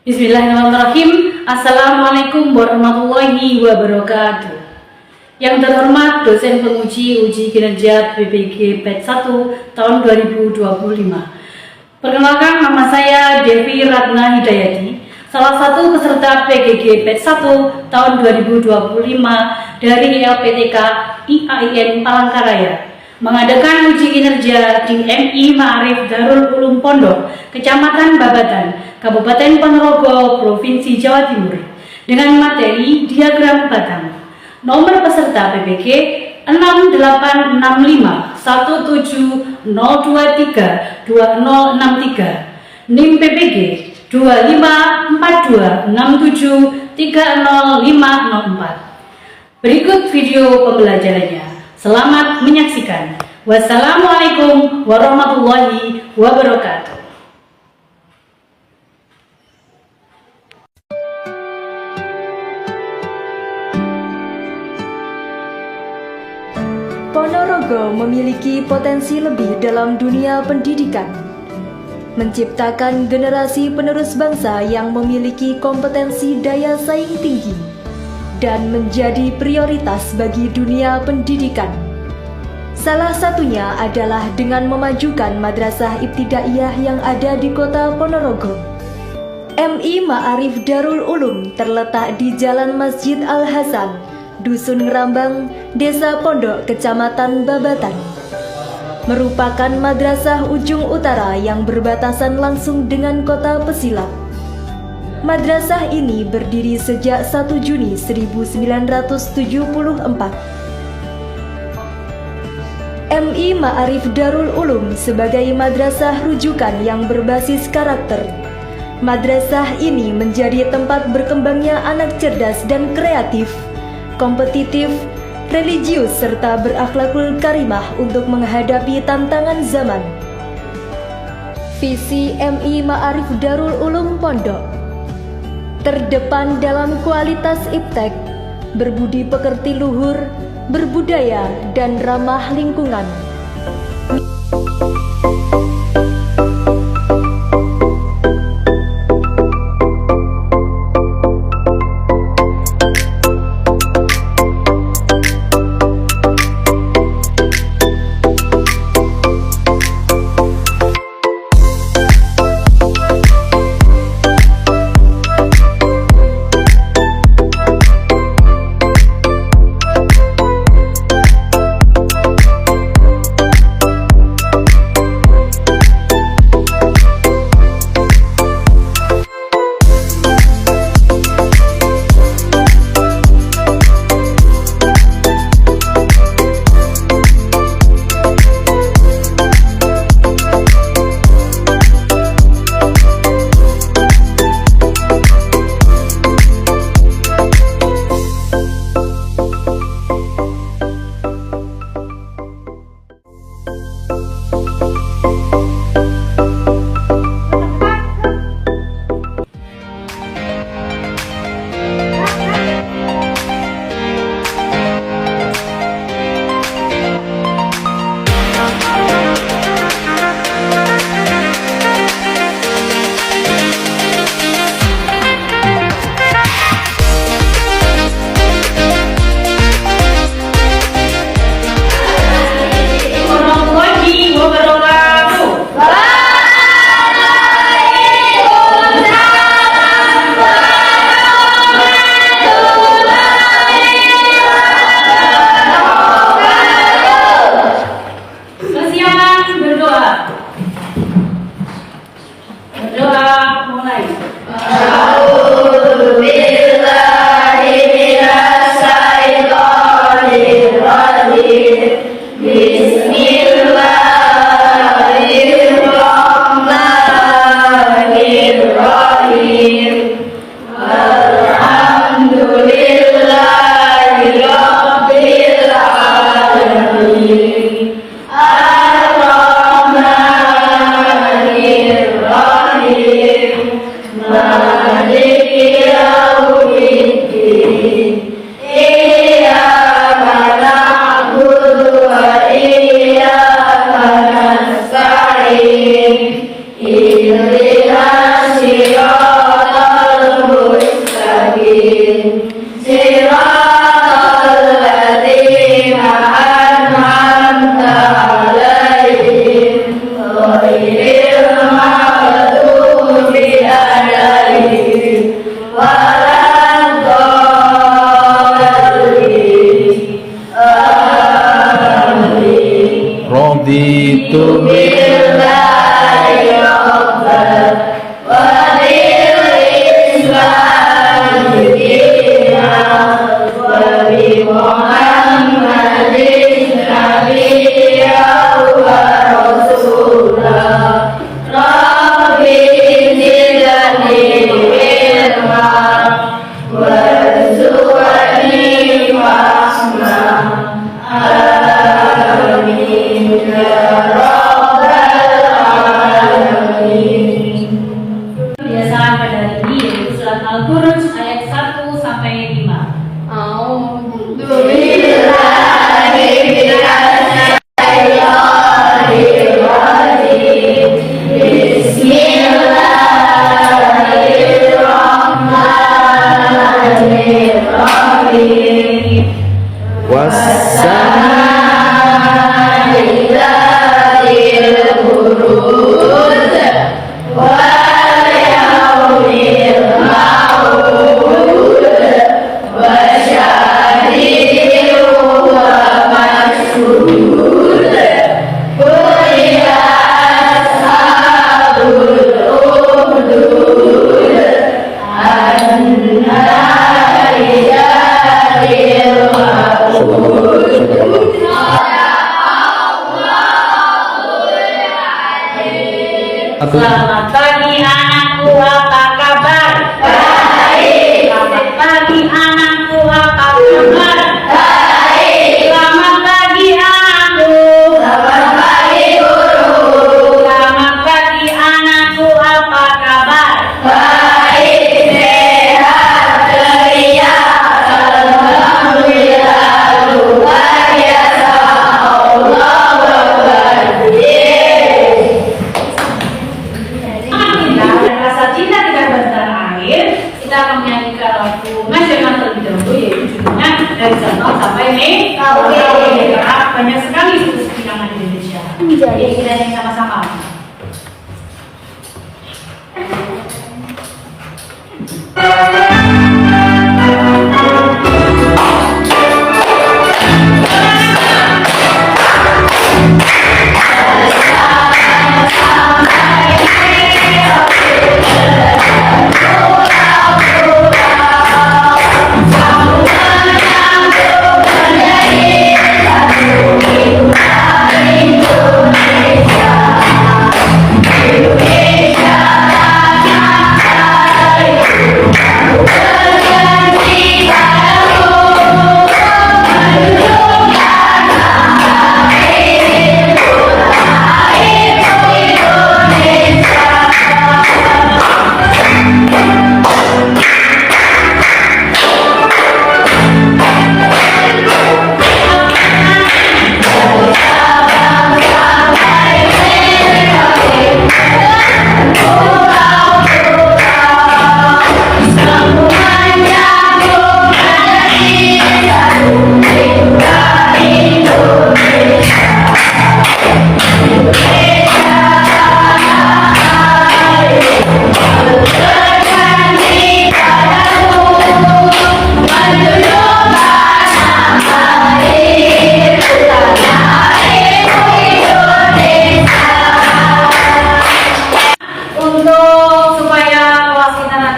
Bismillahirrahmanirrahim. Assalamualaikum warahmatullahi wabarakatuh. Yang terhormat dosen penguji uji kinerja PPG Batch 1 tahun 2025. Perkenalkan, nama saya Devi Ratna Hidayati, salah satu peserta PGG Batch 1 tahun 2025 dari LPTK IAIN Palangkaraya, mengadakan uji kinerja di MI Ma'arif Darul Ulum Pondok, Kecamatan Babatan, Kabupaten Ponorogo, Provinsi Jawa Timur, dengan materi diagram batang. Nomor peserta PPG 680517023263, NIM PPG 254267300504. Berikut video pembelajarannya. Selamat menyaksikan. Wassalamualaikum warahmatullahi wabarakatuh. Ponorogo memiliki potensi lebih dalam dunia pendidikan, menciptakan generasi penerus bangsa yang memiliki kompetensi daya saing tinggi, dan menjadi prioritas bagi dunia pendidikan. Salah satunya adalah dengan memajukan Madrasah Ibtidaiyah yang ada di kota Ponorogo. MI Ma'arif Darul Ulum terletak di Jalan Masjid Al-Hasan, Dusun Ngerambang, Desa Pondok, Kecamatan Babatan. Merupakan madrasah ujung utara yang berbatasan langsung dengan kota Pesilak. Madrasah ini berdiri sejak 1 Juni 1974. MI Ma'arif Darul Ulum sebagai madrasah rujukan yang berbasis karakter. Madrasah ini menjadi tempat berkembangnya anak cerdas dan kreatif, kompetitif, religius, serta berakhlakul karimah untuk menghadapi tantangan zaman. Visi MI Ma'arif Darul Ulum Pondok: terdepan dalam kualitas iptek, berbudi pekerti luhur, berbudaya, dan ramah lingkungan. Kebiasaan pada hari ini yaitu surat Al-Buruj ayat 1 sampai 5. Selamat pagi anakku, apa kabar? Baik. Selamat pagi anakku, apa kabar? Baik. Selamat pagi anakku. Selamat pagi guru. Selamat pagi anakku, apa kabar? Baik. Sehat, ceria, alhamdulillah, luar biasa. Allahu Akbar. Kita akan menyanyikan lagu nasional terlebih dahulu, yaitu judulnya Dari Sabang sampai Merauke. Banyak sekali suku yang ada di Indonesia. Jadi kita nyanyi sama-sama.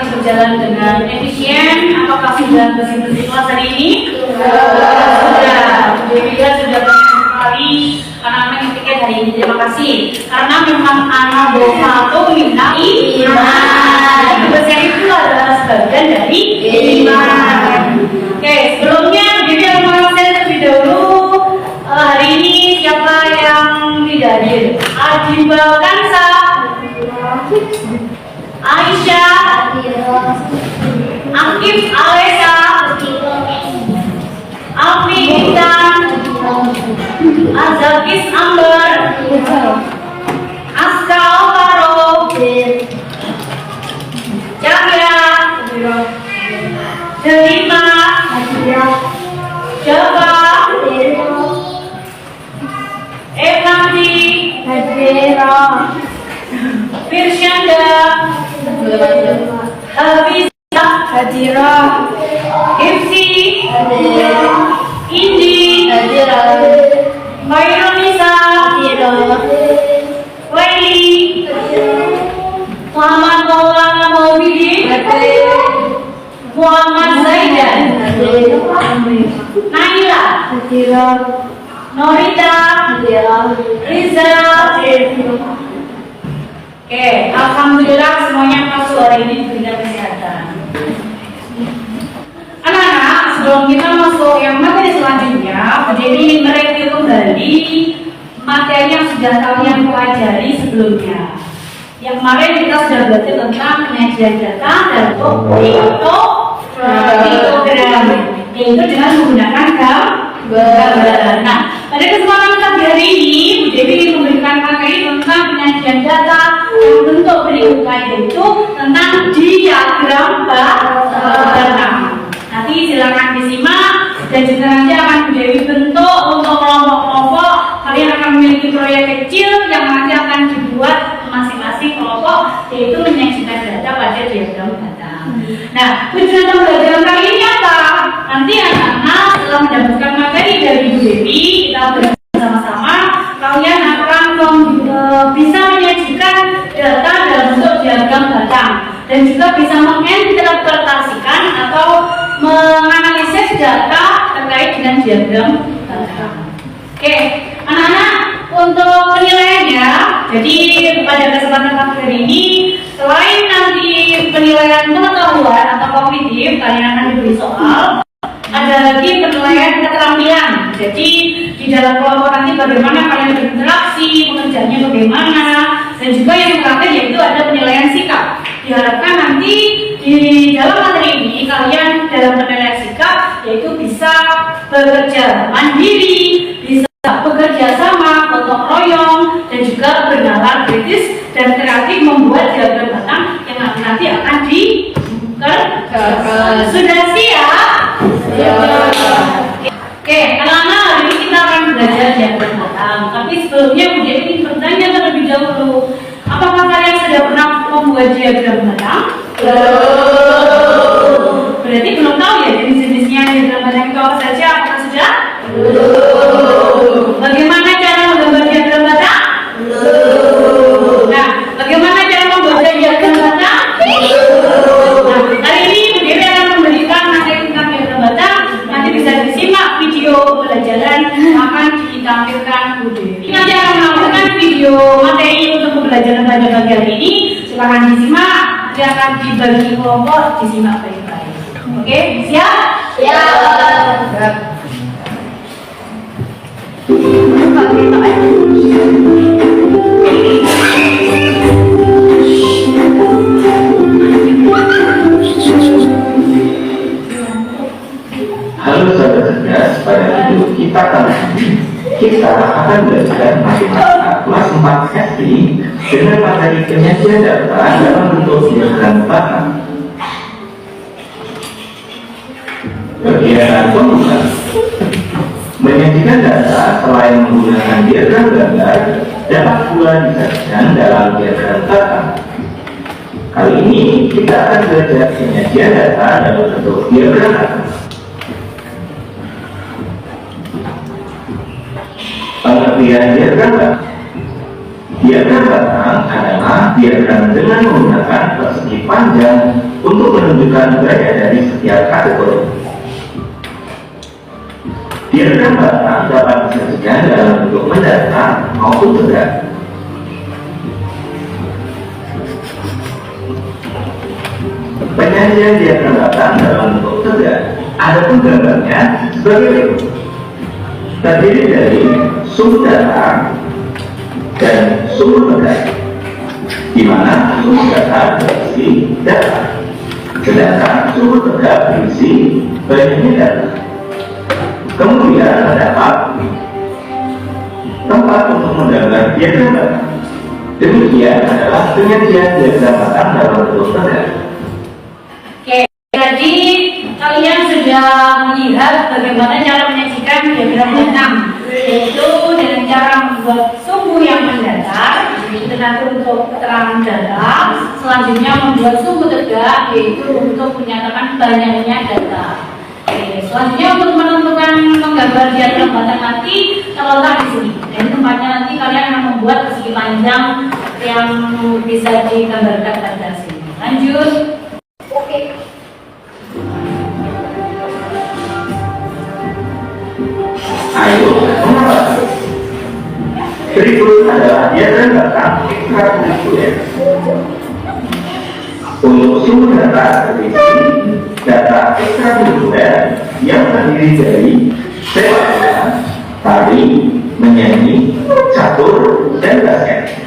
Berjalan dengan efisien. Apakah sudah bersih-bersih kelas hari ini? Sudah. Alhamdulillah sudah banyak sekali anak-anak yang tiket hari ini. Terima kasih. Karena memang anak bersatu minta iman. Kebersihan itu adalah sebagian dari iman. Oke, sebelumnya jadi yang saya terlebih dahulu hari ini siapa yang tidak hadir? Adiba Kansa, Aisyah, Akif Alesa, Alfi Intan, Azakis Amber, Aska Alvaro, Cahya, Delima, Java, Evandi, Firsyanda, Hafiza, Ifsi, Indi, Khairunisa, Putira, Norita, Riza. Oke, alhamdulillah semuanya masuk hari ini diberikan kesehatan. Anak-anak, sebelum kita masuk yang materi selanjutnya, jadi ingin mereview kembali materi yang sudah kalian pelajari sebelumnya. Yang kemarin kita sudah belajar tentang penyajian data dan piktogram, yaitu dengan menggunakan gambar. Nah, pada kesempatan kali hari ini, Bu Dewi ingin memberikan materi tentang penyajian data yang bentuk berikutnya, yaitu tentang diagram data. Nanti silakan disimak dan juga nanti akan Bu Dewi bentuk untuk kelompok-kelompok. Kalian akan memiliki proyek kecil yang nanti akan dibuat masing-masing kelompok, yaitu menyajikan data pada diagram data. Nah, tujuan pembelajaran kali ini apa? Nanti anak-anak setelah mendapatkan materi dari Bu Dewi, kita bersama-sama, kalian akan bisa menyajikan data dalam bentuk diagram batang dan juga bisa menginterpretasikan atau menganalisis data terkait dengan diagram batang. Oke, anak-anak, untuk penilaiannya, jadi pada kesempatan hari ini, selain nanti penilaian pengetahuan atau kognitif, kalian akan diberi soal, ada lagi penilaian keterampilan. Jadi di dalam kelompok nanti bagaimana kalian berinteraksi, pekerjaannya bagaimana, dan juga yang terakhir yaitu ada penilaian sikap. Diharapkan nanti di dalam materi ini kalian dalam penilaian sikap yaitu bisa bekerja mandiri, bisa bekerja sama, gotong royong, dan juga bernalar kritis dan kreatif membuat diagram batang yang nanti akan dikerjakan. Sudah siap? Oke, anak-anak, hari ini kita akan belajar diagram batang. Tapi sebelumnya Bu Dewi ingin bertanya terlebih dahulu, apakah kalian sudah pernah membuat diagram batang? Berarti belum tahu ya jenis-jenisnya diagram batang itu apa saja? Apakah sudah? Bagaimana cara menggambar diagram batang? Nah, bagaimana cara membuat diagram batang? Nah, hari ini Bu Dewi akan memberikan materi tentang diagram batang. Nanti bisa disimak video pembelajaran akan ditampilkan Bu Dewi. Nanti akan melakukan video materi untuk pembelajaran pada pagi hari ini. Silakan disimak. Nanti akan dibagi kelompok, disimak baik-baik. Oke, siap? Siap. Halo saudara-saudara, pada video kita kali ini kita akan belajar matematika kelas 4 SD dengan materi penyajian data dalam bentuk diagram batang. Kegiatan pemula menyajikan data selain menggunakan diagram gambar dapat pula disajikan dalam diagram batang. Kali ini kita akan belajar penyajian data dalam bentuk diagram batang. Pengertian diagram batang. Diagram batang adalah diagram dengan menggunakan persegi panjang untuk menunjukkan gaya dari setiap kategori. Diagram batang dapat disajikan dalam bentuk mendatar maupun tegak. Penyajian diagram batang dalam bentuk tegak, adapun gambarnya sebagai berikut. Terdiri dari sumber data dan sumber tegak, di mana sumber data berisi data, sedangkan sumber tegak berisi banyaknya data. Kemudian terdapat tempat untuk menggambar diagram batang. Demikian adalah penyajian diagram batang dalam bentuk tegak. Oke, jadi kalian sudah melihat bagaimana cara menyajikan diagram batang, yaitu dengan cara membuat sumbu yang mendatar, itu nanti untuk keterangan data. Selanjutnya membuat sumbu tegak, yaitu untuk menyatakan banyaknya data. Oke, selanjutnya untuk menentukan menggambar diagram batang nanti terletak di sini. Dan tempatnya nanti kalian akan membuat persegi panjang yang bisa digambarkan pada sini. Lanjut. Oke. Berikut adalah diagram data ekstrakurikuler. Untuk sumber data berisi data ekstrakurikuler yang terdiri dari sepak bola, tari, menyanyi, catur, dan basket.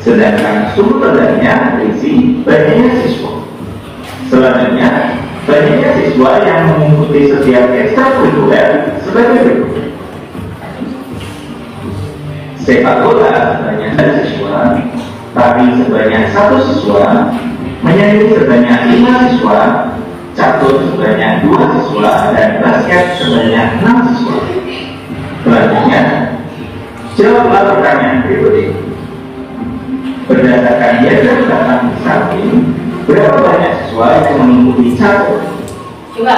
Sedangkan sumber lainnya berisi banyaknya siswa. Selanjutnya, banyaknya siswa yang mengikuti setiap ekstrakurikuler sebagai berikut. Sepak bola sebanyak 1 siswa, tari sebanyak 1 siswa, menyanyi sebanyak 5 siswa, catur sebanyak 2 siswa, dan basket sebanyak 6 siswa. Selanjutnya, jawablah pertanyaan berikut ini. Berdasarkan diagram data samping, berapa banyak siswa yang mengikuti catur? Coba,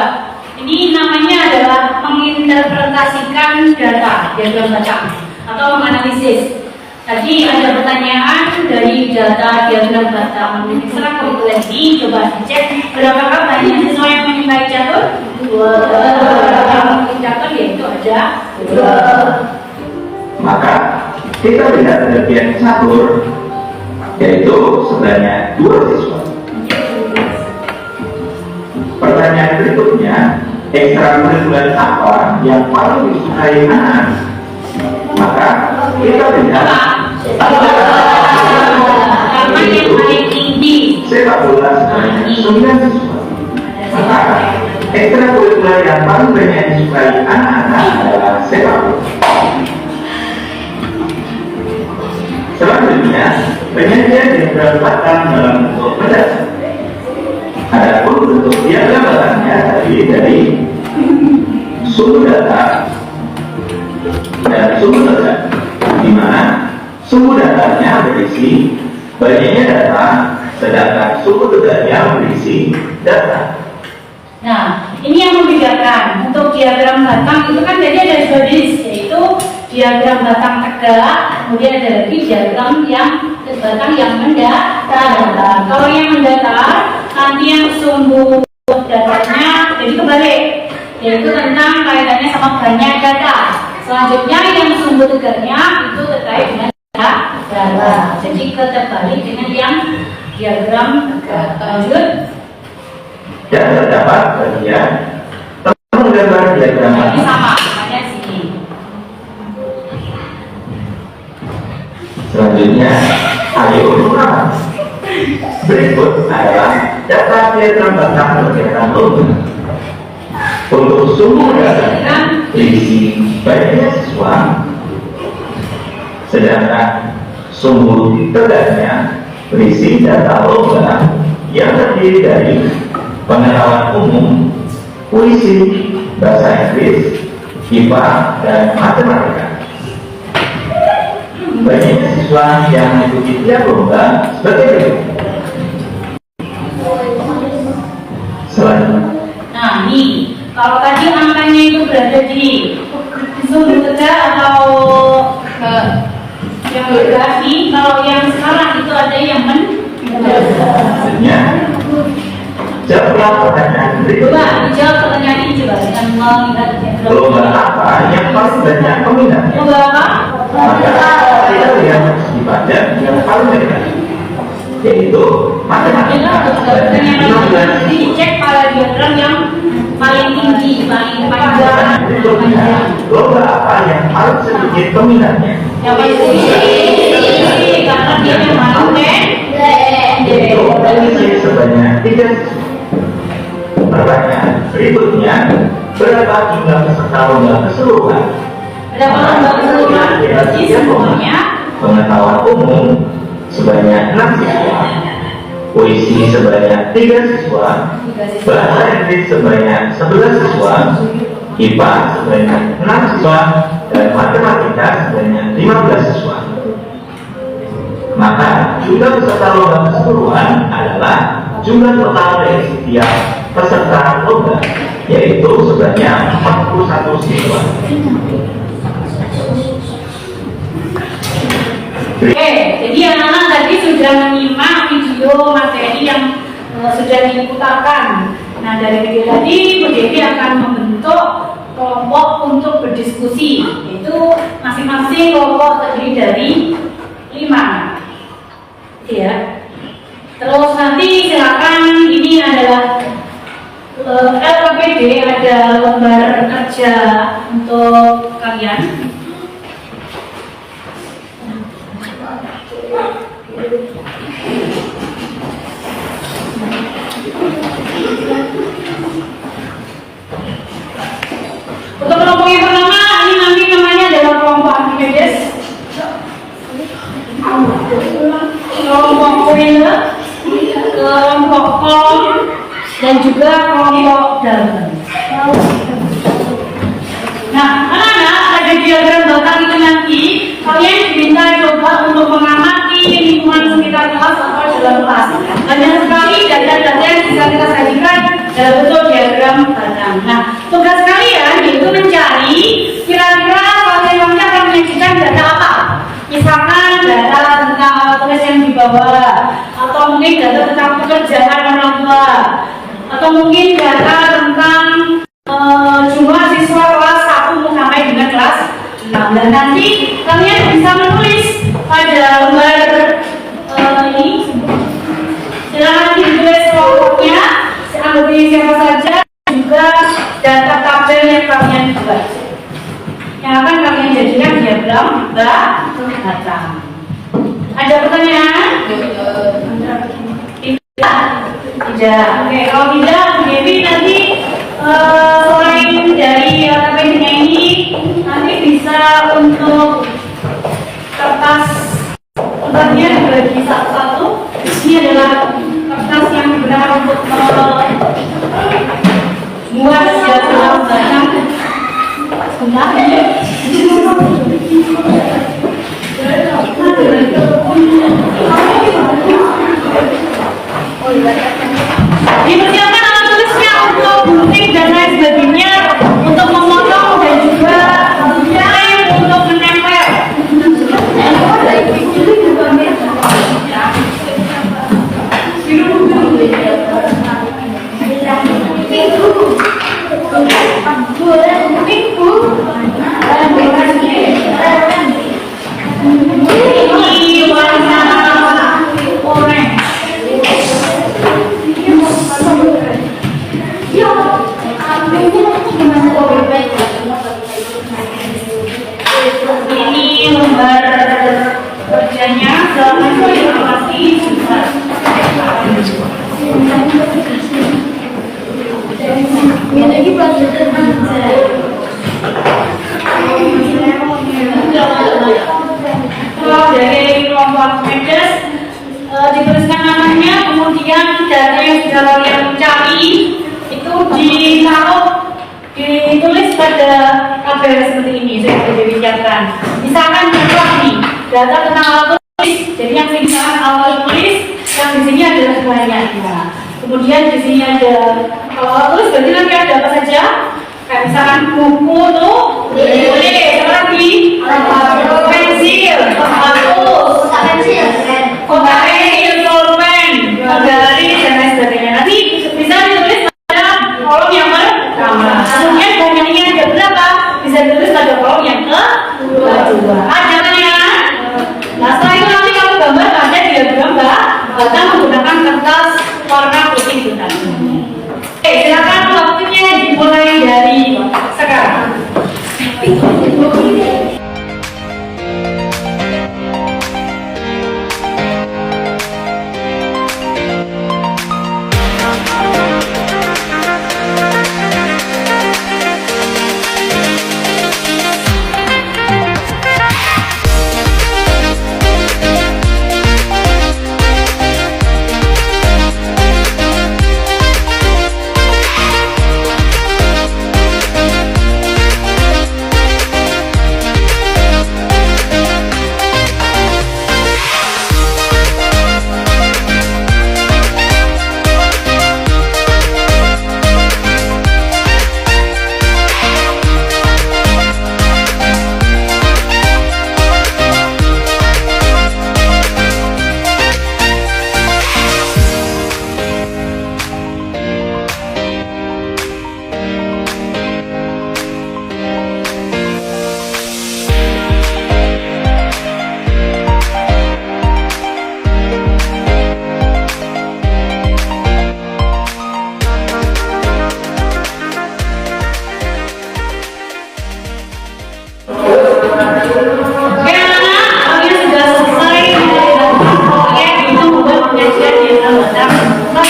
ini namanya adalah menginterpretasikan data, diagram data, atau menganalisis. Tadi ada pertanyaan dari data diagram data ekstrakurikuler ini, coba dicek berapakah banyak siswa yang menyukai catur? 2. Catur yaitu ada 2. Maka kita lihat bagian catur, yaitu sebanyak 2 siswa. Pertanyaan berikutnya, ekstrakurikuler apa yang paling disukai anak? Maka kita lihat karena yang paling tinggi sepak bola sebanyak 9 siswa. Maka ekstrakurikuler yang paling banyak disukai anak-anak adalah sepak bola. Selanjutnya, penyajian diagram data dalam bentuk berdasar. Adapun bentuk diagram datanya terdiri dari sumber data dan sumber data, di mana sumber datanya berisi banyaknya data, sedangkan sumber datanya berisi data. Nah, ini yang membedakan. Untuk diagram batang itu kan jadi ada 2 jenis, yaitu diagram batang tegak, kemudian ada lagi diagram yang batang yang mendatar. Kalau yang mendatar, nanti yang sumber datanya jadi kebalik, yaitu tentang kaitannya sama banyak data. Selanjutnya yang sumber tegaknya itu terkait dengan data. Jadi terbalik dengan yang diagram tegak. Lanjut. Dan terdapat bagian menggambar diagram Ini sama, makanya sini. Selanjutnya, ayo ulang. Berikut adalah data diagram batang pergerakan lomba. Untuk sumber data berisi banyaknya siswa, sedangkan sumber tegaknya berisi data lomba yang terdiri dari pengetahuan umum, puisi, bahasa Inggris, IPA, dan matematika. Banyaknya siswa yang mengikuti tiap lomba sebagai berikut. Selanjutnya, Nah, ini kalau tadi angkanya itu berada di sumber tegak atau yang geografi, kalau yang sekarang itu ada yang selanjutnya, jawablah pertanyaan berikut. Coba dijawab pertanyaan ini coba dengan melihat diagram. Lomba apa yang paling banyak peminatnya? Lomba apa? Maka kita lihat di pajak yang paling banyak, yaitu matematika. Pertanyaan ini dicek pada diagram yang paling tinggi, paling panjang. Lomba apa yang paling sedikit peminatnya? Yang paling tinggi, karena dia yang paling pendek. Yaitu puisi sebanyak 3 siswa. Pertanyaan berikutnya, berapa jumlah peserta lomba keseluruhan? Berapa lomba keseluruhan? Jadi semuanya Pengetahuan umum sebanyak 6 siswa, puisi sebanyak 3 siswa, bahasa Inggris sebanyak 11 siswa, IPA sebanyak 6 siswa, dan matematika sebanyak 15 siswa. Maka jumlah peserta lomba keseluruhan adalah jumlah total dari setiap peserta lomba, yaitu sebanyak 41 siswa. Oke, jadi anak-anak tadi sudah menyimak video materi yang sudah diputarkan. Nah, dari video tadi, Bu Devi akan membentuk kelompok untuk berdiskusi, yaitu masing-masing kelompok terdiri dari 5. Oke ya. Terus nanti silakan, ini adalah LPPD, ada lembar kerja untuk kalian. Untuk kelompok yang pertama, ini nanti namanya adalah kelompok Archimedes, kelompok Wheeler, kelompok Kolom, dan juga kelompok Dalton. Nah, anak-anak, ada diagram belakang itu nanti kalian diminta coba untuk mengamati lingkungan sekitar kelas atau dalam kelas. Banyak sekali data-data yang bisa kita sajikan dalam bentuk diagram belakang. Nah, tugas kalian yaitu mencari kira-kira kalian akan menyajikan data apa. Misalkan data tentang tugas yang dibawa, atau mungkin data tentang pekerjaan orang tua, atau mungkin data tentang jumlah siswa kelas 1 sampai dengan kelas 6. Dan nanti kalian bisa menulis pada lembar ini. Silakan ditulis kelompoknya, anggota siapa saja, juga data tabel yang kalian buat, yang akan kalian jadikan diagram belakang. Ada pertanyaan? Tidak. Oke, kalau tidak, Dewi nanti selain dari LPPD-nya ini, nanti bisa untuk kertas kertasnya dibagi satu-satu. Ini adalah kertas yang digunakan untuk buat jadwal banyak. Sebentar ya. Dipersiapkan alat tulisnya untuk gunting dan lain sebagainya, untuk memotong dan juga lem untuk menempel. Ini warna orange. Ini lembar kerjanya, selamat informasi. Kalau dari kelompok Archimedes dituliskan namanya, kemudian data yang sudah kalian cari itu ditulis pada tabel seperti ini. Saya sudah dibicarakan. Misalkan contoh nih, data tentang alat tulis. Jadi yang sini misalkan alat tulis, yang di sini adalah banyaknya. Kemudian di sini ada, kalau alat tulis berarti nanti ada apa saja? Kayak misalkan buku tuh boleh, lagi pensil, pensil, pulpen, garis dan lain sebagainya. Nanti bisa ditulis pada kolom yang pertama. Kemudian banyaknya ada berapa? Bisa ditulis pada kolom yang kedua. Ada kan ya? Nah, setelah itu nanti kamu gambar pada diagram belakang menggunakan kertas warna putih itu tadi. Oke, silakan waktunya dimulai dari sekarang.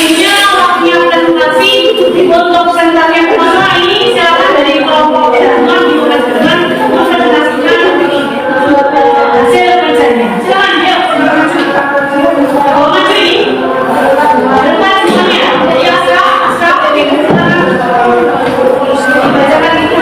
selanjutnya waktunya presentasi untuk presentasi yang pertama ini silakan dari kelompok teman di kelas teman mempresentasikan hasil kerjanya. Silakan, yuk. Kalau maju ini, depan semuanya. Jadi Asra, oke, silakan. Dibacakan itu.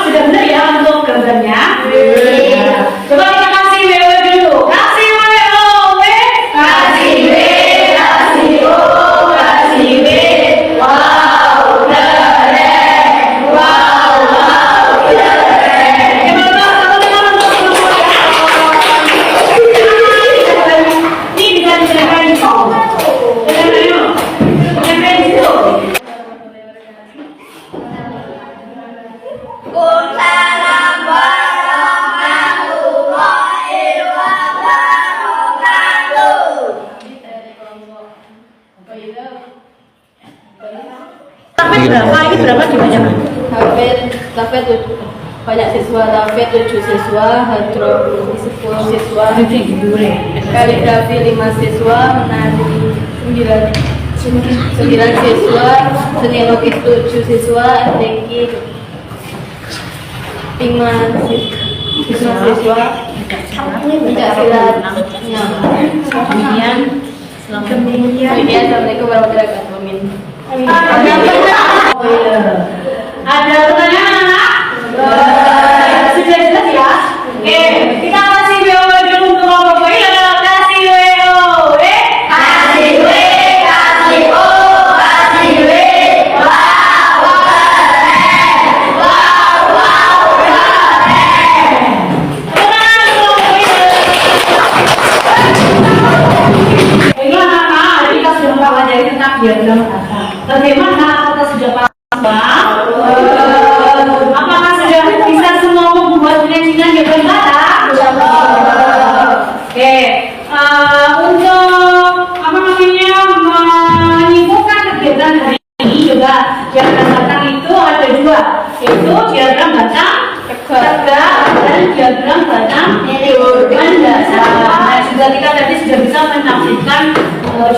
Sudah benar ya untuk gambarnya? Coba kita kasih WW dulu. Kasih WO, kasih W, kasih O, kasih W. Wow, keren. Wow, keren. Ini bisa diceritakan di situ. Ini berapa dibacakan? Dapat banyak siswa, dapat 7 siswa, hadrografi 10 siswa, kaligrafi 5 siswa, menari 9 siswa, seni lukis 7 siswa, STQ 5 siswa, pencak silat 6. Demikian, assalamualaikum warahmatullahi wabarakatuh. Ada pertanyaan anak? Sudah jelas ya? Oke, kita kasih WO dulu untuk kelompok boiler. Kasih WO, kasih W, kasih O, kasih W. Wow, keren. Wow, keren. Tenang, kelompok boiler. Baiklah anak-anak, kita sudah mempelajari tentang diagram kata. Bagaimana kita sudah paham? Apakah sudah bisa semua membuat kerajinan diagram kata? Oke, untuk menyimpulkan kegiatan hari ini juga diagram batang itu ada 2, yaitu diagram batang tegak dan diagram batang mendasar. Nah, juga kita tadi sudah bisa menafsirkan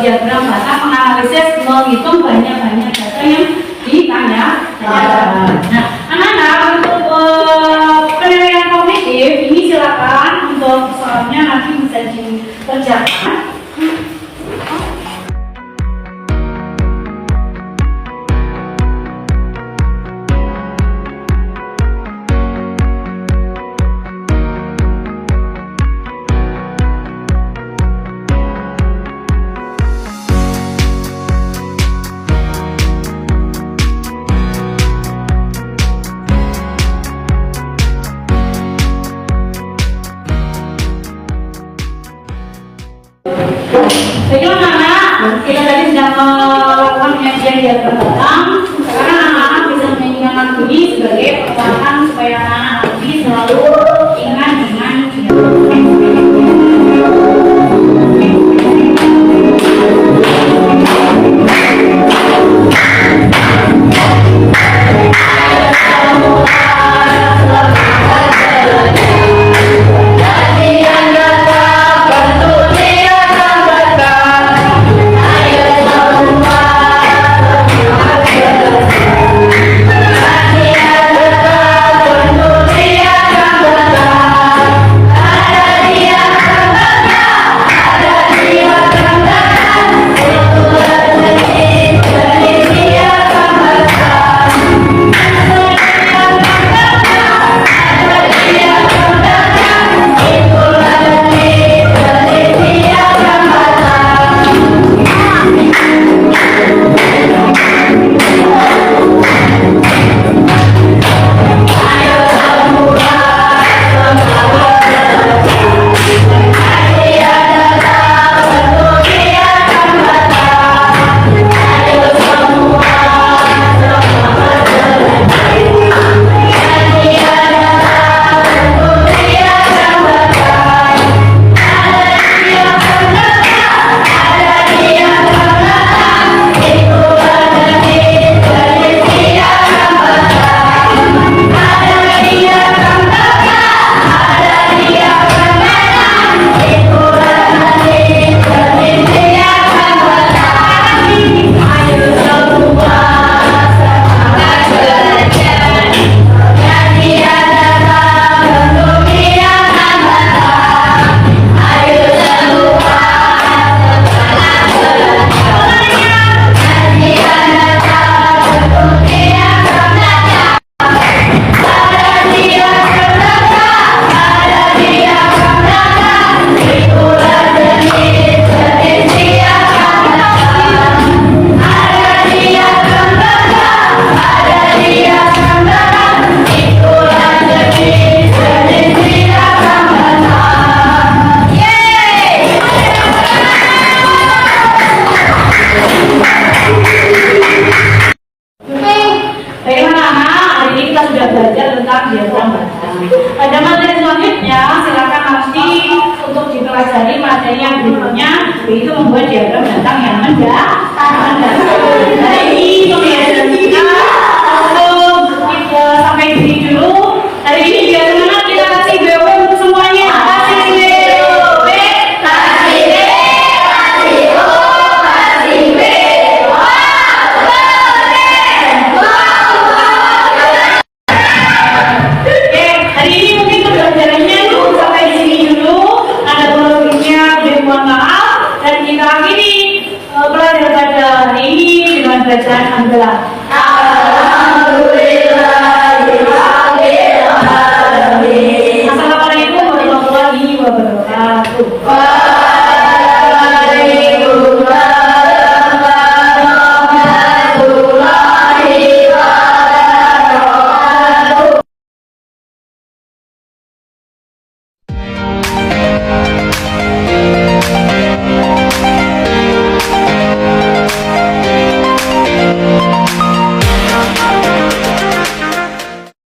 diagram batang, menganalisis, menghitung banyak data yang ditanyakan. Nah, anak-anak, untuk penilaian kognitif ini silakan untuk soalnya nanti bisa dikerjakan. tentang diagram batang. Pada materi selanjutnya silakan nanti untuk dipelajari materi yang berikutnya, yaitu membuat diagram batang yang mendasar. Hari ini pembelajaran kita sampai di sini dulu. Hari ini biar semangat kita kasih BW untuk semuanya. Kasih BW, kasih B, kasih O, kasih B. Oke, hari ini mungkin pembelajarannya sampai di sini dulu. Ada kronologisnya, mohon maaf, dan kita akhiri pelajaran pada hari ini dengan bacaan hamdalah.